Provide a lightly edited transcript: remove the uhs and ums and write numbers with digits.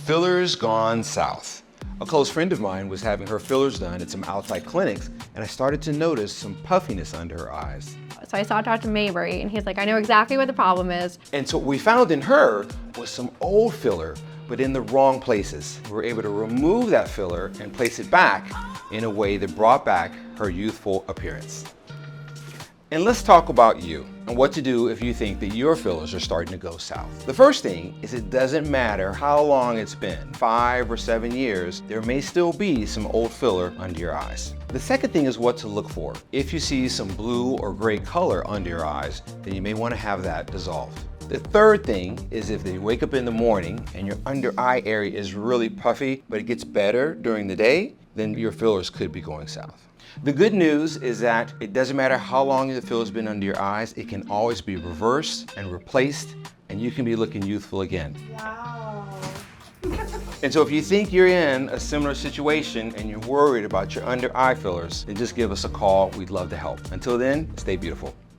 Fillers gone south. A close friend of mine was having her fillers done at some outside clinics, and I started to notice some puffiness under her eyes. So I saw Dr. Mabrie, and he's like, I know exactly what the problem is. And so what we found in her was some old filler, but in the wrong places. We were able to remove that filler and place it back in a way that brought back her youthful appearance. And let's talk about you and what to do if you think that your fillers are starting to go south. The first thing is it doesn't matter how long it's been, 5 or 7 years, there may still be some old filler under your eyes. The second thing is what to look for. If you see some blue or gray color under your eyes, then you may want to have that dissolved. The third thing is if you wake up in the morning and your under eye area is really puffy, but it gets better during the day, then your fillers could be going south. The good news is that it doesn't matter how long the filler's been under your eyes, it can always be reversed and replaced, and you can be looking youthful again. Wow. And so if you think you're in a similar situation and you're worried about your under eye fillers, then just give us a call. We'd love to help. Until then, stay beautiful.